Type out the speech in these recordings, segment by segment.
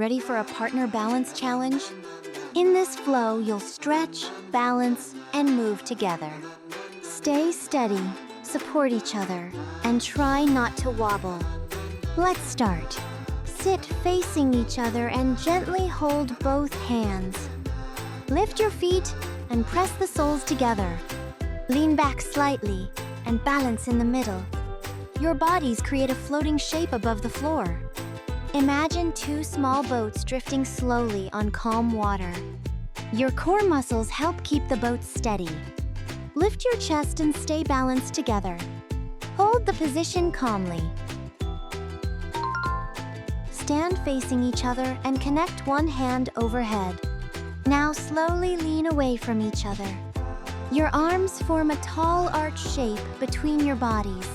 Ready for a partner balance challenge? In this flow, you'll stretch, balance, and move together. Stay steady, support each other, and try not to wobble. Let's start. Sit facing each other and gently hold both hands. Lift your feet and press the soles together. Lean back slightly and balance in the middle. Your bodies create a floating shape above the floor. Imagine two small boats drifting slowly on calm water. Your core muscles help keep the boat steady. Lift your chest and stay balanced together. Hold the position calmly. Stand facing each other and connect one hand overhead. Now slowly lean away from each other. Your arms form a tall arch shape between your bodies.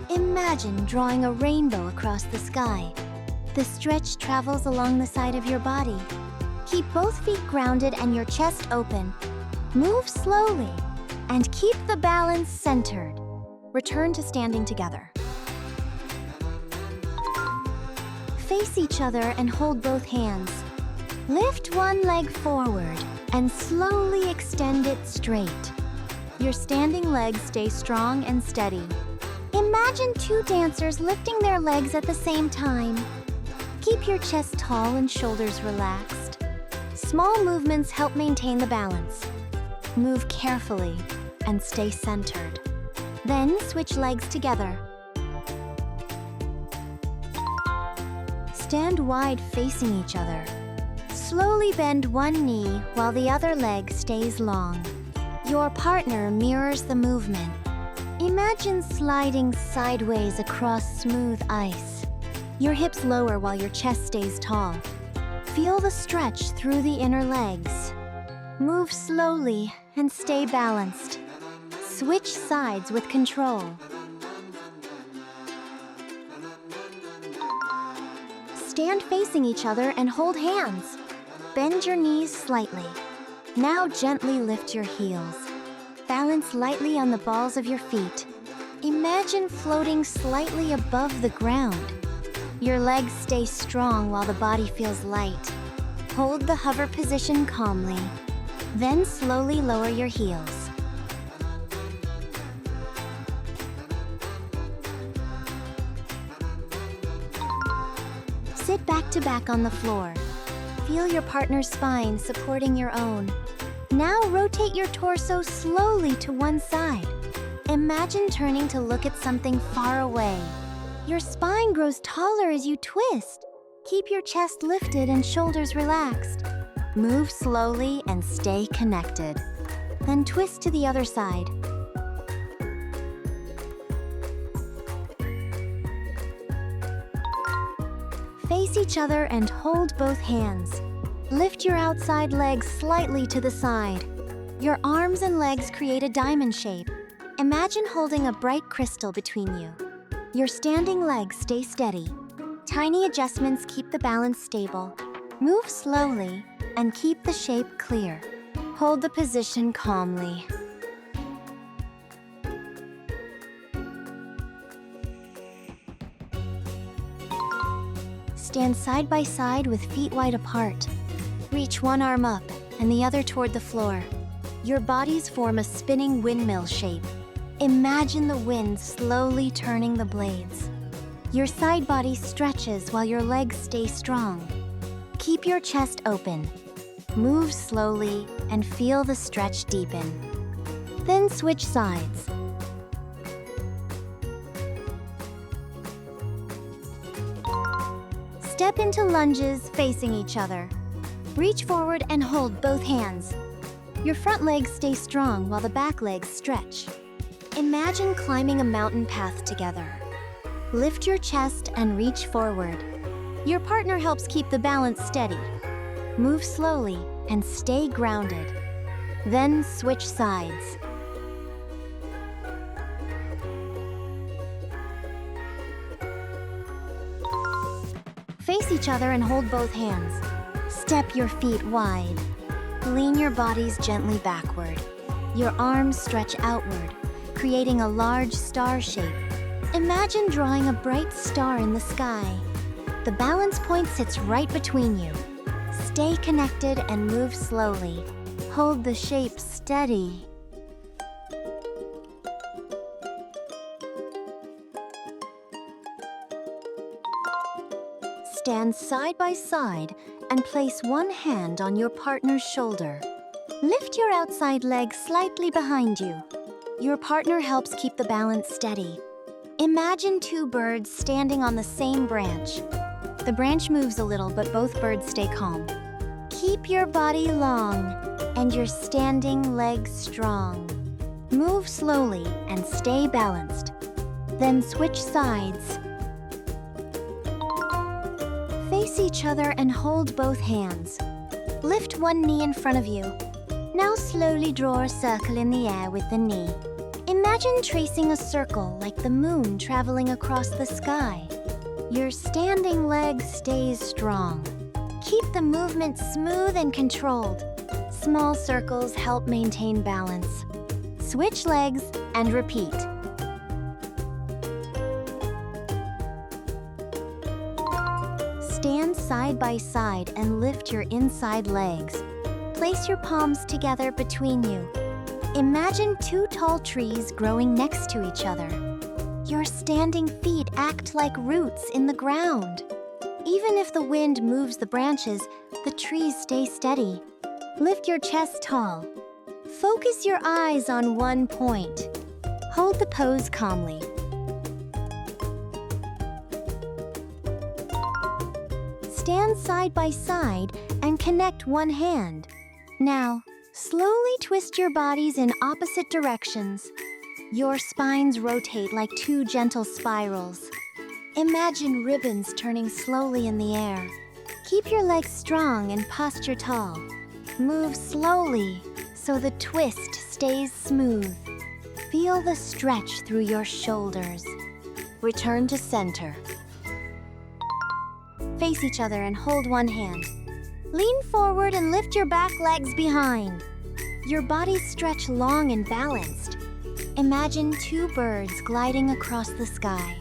Imagine drawing a rainbow across the sky. The stretch travels along the side of your body. Keep both feet grounded and your chest open. Move slowly and keep the balance centered. Return to standing together. Face each other and hold both hands. Lift one leg forward and slowly extend it straight. Your standing legs stay strong and steady. Imagine two dancers lifting their legs at the same time. Keep your chest tall and shoulders relaxed. Small movements help maintain the balance. Move carefully and stay centered. Then switch legs together. Stand wide facing each other. Slowly bend one knee while the other leg stays long. Your partner mirrors the movement. Imagine sliding sideways across smooth ice. Your hips lower while your chest stays tall. Feel the stretch through the inner legs. Move slowly and stay balanced. Switch sides with control. Stand facing each other and hold hands. Bend your knees slightly. Now gently lift your heels. Balance lightly on the balls of your feet. Imagine floating slightly above the ground. Your legs stay strong while the body feels light. Hold the hover position calmly. Then slowly lower your heels. Sit back to back on the floor. Feel your partner's spine supporting your own. Now rotate your torso slowly to one side. Imagine turning to look at something far away. Your spine grows taller as you twist. Keep your chest lifted and shoulders relaxed. Move slowly and stay connected. Then twist to the other side. Face each other and hold both hands. Lift your outside legs slightly to the side. Your arms and legs create a diamond shape. Imagine holding a bright crystal between you. Your standing legs stay steady. Tiny adjustments keep the balance stable. Move slowly and keep the shape clear. Hold the position calmly. Stand side by side with feet wide apart. Reach one arm up and the other toward the floor. Your bodies form a spinning windmill shape. Imagine the wind slowly turning the blades. Your side body stretches while your legs stay strong. Keep your chest open. Move slowly and feel the stretch deepen. Then switch sides. Step into lunges facing each other. Reach forward and hold both hands. Your front legs stay strong while the back legs stretch. Imagine climbing a mountain path together. Lift your chest and reach forward. Your partner helps keep the balance steady. Move slowly and stay grounded. Then switch sides. Face each other and hold both hands. Step your feet wide. Lean your bodies gently backward. Your arms stretch outward, creating a large star shape. Imagine drawing a bright star in the sky. The balance point sits right between you. Stay connected and move slowly. Hold the shape steady. Stand side by side and place one hand on your partner's shoulder. Lift your outside leg slightly behind you. Your partner helps keep the balance steady. Imagine two birds standing on the same branch. The branch moves a little, but both birds stay calm. Keep your body long and your standing legs strong. Move slowly and stay balanced. Then switch sides. Face each other and hold both hands. Lift one knee in front of you. Now slowly draw a circle in the air with the knee. Imagine tracing a circle like the moon traveling across the sky. Your standing leg stays strong. Keep the movement smooth and controlled. Small circles help maintain balance. Switch legs and repeat. Stand side by side and lift your inside legs. Place your palms together between you. Imagine two tall trees growing next to each other. Your standing feet act like roots in the ground. Even if the wind moves the branches, the trees stay steady. Lift your chest tall. Focus your eyes on one point. Hold the pose calmly. Stand side by side and connect one hand. Now, slowly twist your bodies in opposite directions. Your spines rotate like two gentle spirals. Imagine ribbons turning slowly in the air. Keep your legs strong and posture tall. Move slowly so the twist stays smooth. Feel the stretch through your shoulders. Return to center. Face each other and hold one hand. Lean forward and lift your back legs behind. Your bodies stretch long and balanced. Imagine two birds gliding across the sky.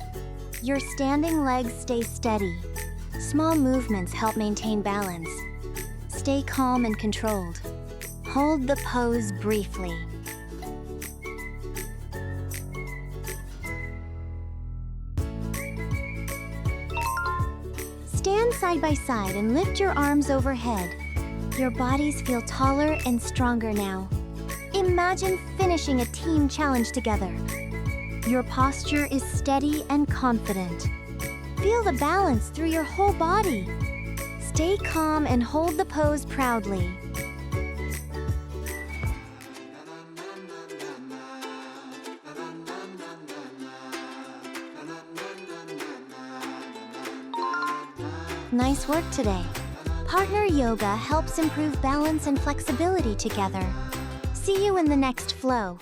Your standing legs stay steady. Small movements help maintain balance. Stay calm and controlled. Hold the pose briefly. Stand side by side and lift your arms overhead. Your bodies feel taller and stronger now. Imagine finishing a team challenge together. Your posture is steady and confident. Feel the balance through your whole body. Stay calm and hold the pose proudly. Nice work today. Partner yoga helps improve balance and flexibility together. See you in the next flow.